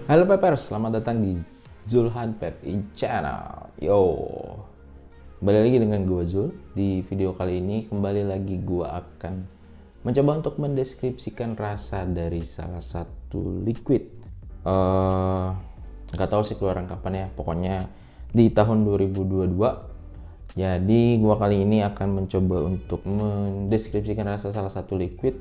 Halo Pepers, selamat datang di Zulhan Pepin Channel. Yo, kembali lagi dengan gue Zul. Di video kali ini kembali lagi gue akan mencoba untuk mendeskripsikan rasa dari salah satu liquid. Nggak tahu sih keluaran kapan ya, pokoknya di tahun 2022. Jadi gue kali ini akan mencoba untuk mendeskripsikan rasa salah satu liquid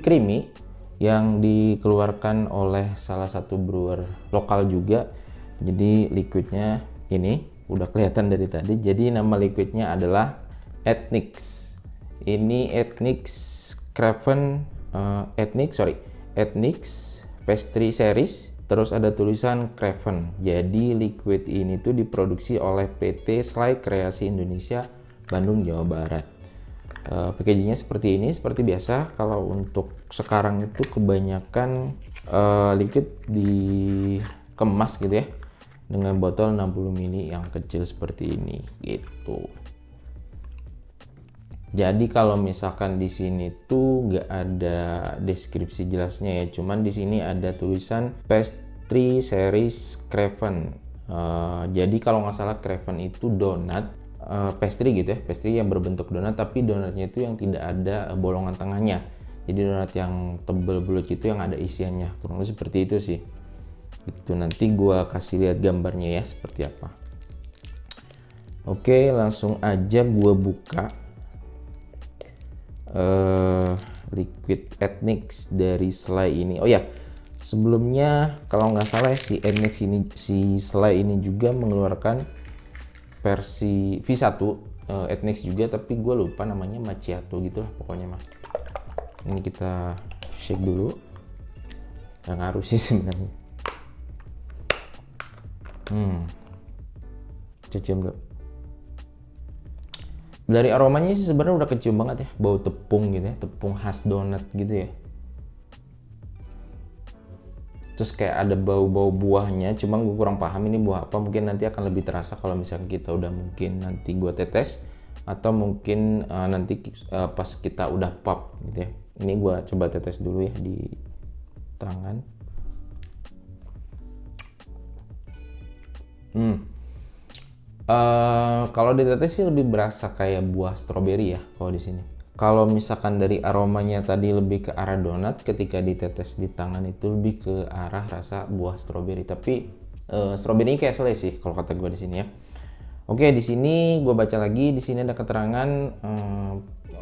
creamy yang dikeluarkan oleh salah satu brewer lokal juga. Jadi liquidnya ini udah kelihatan dari tadi. Jadi nama liquidnya adalah Ethnix. Ini Ethnix Craven Ethnix Pastry Series. Terus ada tulisan Craven. Jadi liquid ini tuh diproduksi oleh PT Sly Kreasi Indonesia, Bandung, Jawa Barat. Packagingnya seperti ini, seperti biasa. Kalau untuk sekarang itu kebanyakan liquid dikemas gitu ya, dengan botol 60 ml yang kecil seperti ini gitu. Jadi kalau misalkan di sini tuh nggak ada deskripsi jelasnya ya, cuman di sini ada tulisan Pastry Series Craven. Jadi kalau nggak salah Craven itu donat, pastry gitu ya, pastry yang berbentuk donat, tapi donatnya itu yang tidak ada bolongan tengahnya. Jadi donat yang tebel bulat gitu yang ada isiannya, kurang lebih seperti itu sih. Itu nanti gua kasih lihat gambarnya ya seperti apa. Oke, langsung aja gua buka liquid Ethnix dari Sly ini. Oh ya, sebelumnya kalau nggak salah si Ethnix ini, si Sly ini juga mengeluarkan versi V1 Ethnix juga, tapi gue lupa namanya, Macchiato gitu lah pokoknya mah. Ini kita shake dulu, nggak ngaruh sih sebenarnya. Cium dulu. Dari aromanya sih sebenarnya udah kecium banget ya, bau tepung gitu ya, tepung khas donat gitu ya. Terus kayak ada bau-bau buahnya, cuma gue kurang paham ini buah apa. Mungkin nanti akan lebih terasa kalau misalnya kita udah, mungkin nanti gue tetes, atau mungkin nanti pas kita udah pop gitu ya. Ini gue coba tetes dulu ya di tangan. Kalau ditetes sih lebih berasa kayak buah stroberi ya kalau di sini. Kalau misalkan dari aromanya tadi lebih ke arah donat, ketika ditetes di tangan itu lebih ke arah rasa buah stroberi. Tapi stroberi kayak selai sih kalau kata gue di sini ya. Oke, di sini gue baca lagi. Di sini ada keterangan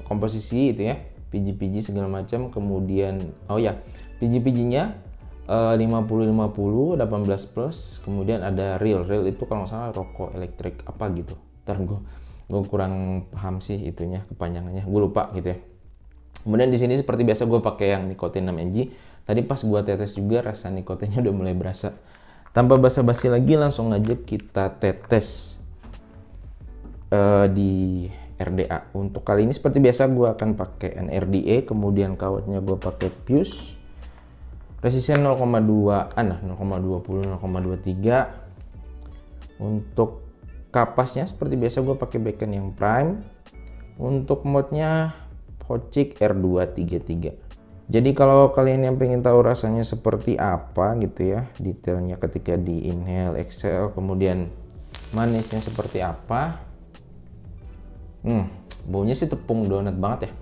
komposisi itu ya, PG segala macam. Kemudian oh ya, PG-nya 50-50, 18 plus. Kemudian ada real itu kalau nggak salah rokok elektrik apa gitu. Ntar gue kurang paham sih itunya, kepanjangannya gue lupa gitu ya. Kemudian di sini seperti biasa gue pakai yang nikotin 6 mg. Tadi pas gue tetes juga rasa nikotinnya udah mulai berasa. Tanpa basa-basi lagi, langsung aja kita tetes di RDA. Untuk kali ini seperti biasa gue akan pakai NRDA, kemudian kawetnya gue pakai Fuse. Resisten 0,2 0,20, 0,23. Untuk kapasnya seperti biasa gue pakai Beacon yang prime. Untuk modnya Hocik R233. Jadi kalau kalian yang pengen tahu rasanya seperti apa gitu ya, detailnya ketika di inhale, exhale, kemudian manisnya seperti apa, baunya sih tepung donat banget ya.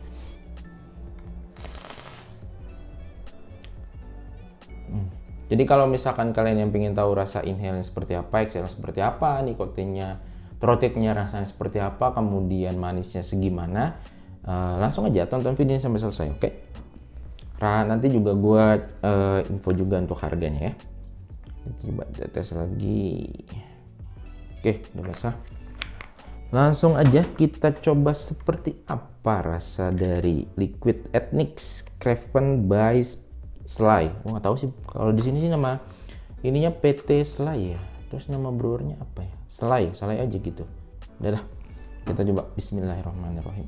Jadi kalau misalkan kalian yang pengen tahu rasa inhale seperti apa, exhale seperti apa, nikotinnya, throatiknya rasanya seperti apa, kemudian manisnya segimana, langsung aja tonton videonya sampai selesai, oke? Nanti juga gue info juga untuk harganya ya. Coba tes lagi. Oke, udah basah. Langsung aja kita coba seperti apa rasa dari liquid Ethnix Craven by Sly. Nggak tahu sih kalau di sini sih nama ininya PT Sly ya. Terus nama brewernya apa ya? Sly aja gitu. Udah, kita coba. Bismillahirrahmanirrahim.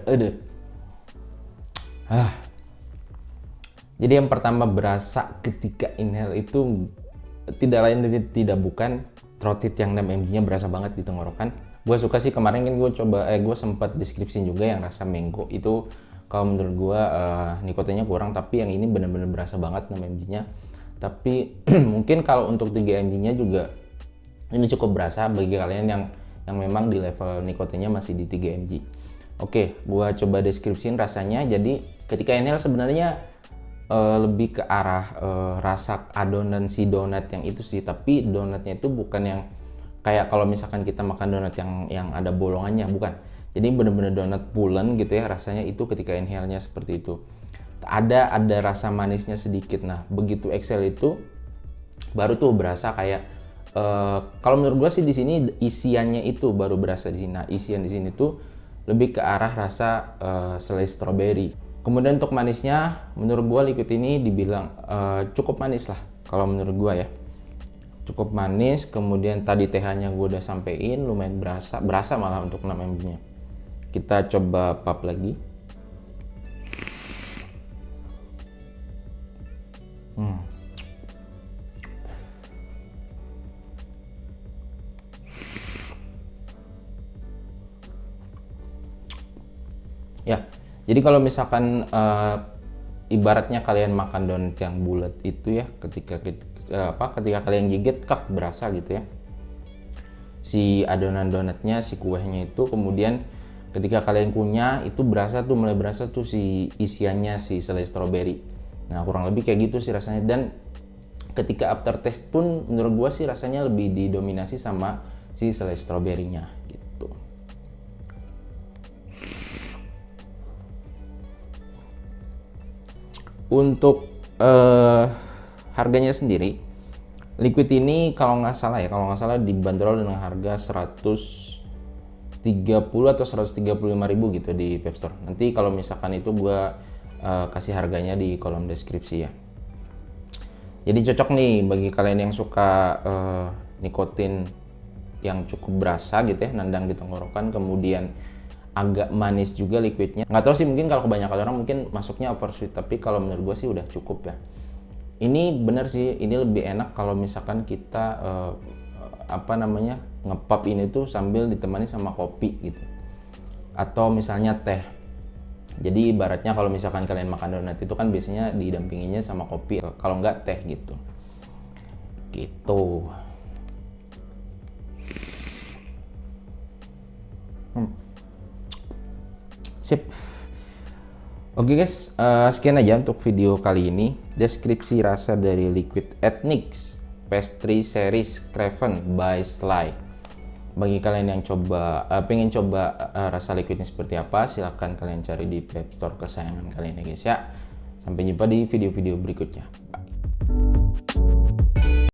Aduh. Jadi yang pertama berasa ketika inhale itu tidak lain dan tidak bukan throat yang 6 mg-nya berasa banget di tenggorokan. Gue suka sih, kemarin kan gue sempat deskripsi juga yang rasa mango itu. Kalau menurut gue nikotinnya kurang, tapi yang ini benar-benar berasa banget 6 mg-nya. Tapi mungkin kalau untuk 3 mg-nya juga ini cukup berasa bagi kalian yang memang di level nikotinnya masih di 3 mg. Oke, gue coba deskripsiin rasanya. Jadi ketika inhale sebenarnya lebih ke arah rasa adonan si donat yang itu sih, tapi donatnya itu bukan yang kayak kalau misalkan kita makan donat yang ada bolongannya, bukan. Jadi bener-bener donat pulen gitu ya rasanya itu ketika inhale-nya seperti itu. Ada rasa manisnya sedikit. Nah, begitu exhale itu baru tuh berasa kayak kalau menurut gue sih di sini isiannya itu baru berasa di sini. Nah, isian di sini tuh lebih ke arah rasa selai strawberry. Kemudian untuk manisnya, menurut gua liquid ini dibilang cukup manis lah kalau menurut gua ya. Cukup manis, kemudian tadi TH-nya gua udah sampein, lumayan berasa malah untuk 6 mg-nya. Kita coba pop lagi. Ya, jadi kalau misalkan ibaratnya kalian makan donat yang bulat itu ya, ketika kalian gigit berasa gitu ya. Si adonan donatnya, si kuehnya itu, kemudian ketika kalian kunyah itu mulai berasa tuh si isiannya si selai strawberry. Nah, kurang lebih kayak gitu sih rasanya, dan ketika aftertaste pun menurut gua sih rasanya lebih didominasi sama si selai strawberry-nya gitu. Untuk harganya sendiri, liquid ini kalau nggak salah dibanderol dengan harga 130 atau 135.000 gitu di Vape Store. Nanti kalau misalkan itu gua kasih harganya di kolom deskripsi ya. Jadi cocok nih bagi kalian yang suka nikotin yang cukup berasa gitu ya, nendang di tenggorokan, kemudian agak manis juga liquidnya. Nggak tahu sih, mungkin kalau kebanyakan orang mungkin masuknya oversweet, tapi kalau menurut gue sih udah cukup ya. Ini bener sih, ini lebih enak kalau misalkan kita ngepop ini tuh sambil ditemani sama kopi gitu, atau misalnya teh. Jadi ibaratnya kalau misalkan kalian makan donat itu kan biasanya didampinginya sama kopi, kalau nggak teh gitu. Sip. Oke guys, sekian aja untuk video kali ini. Deskripsi rasa dari Liquid Ethnix Pastry Series Craven by Sly. Bagi kalian yang pengen coba rasa liquidnya seperti apa, silahkan kalian cari di Vape Store kesayangan kalian ya guys ya. Sampai jumpa di video-video berikutnya. Bye.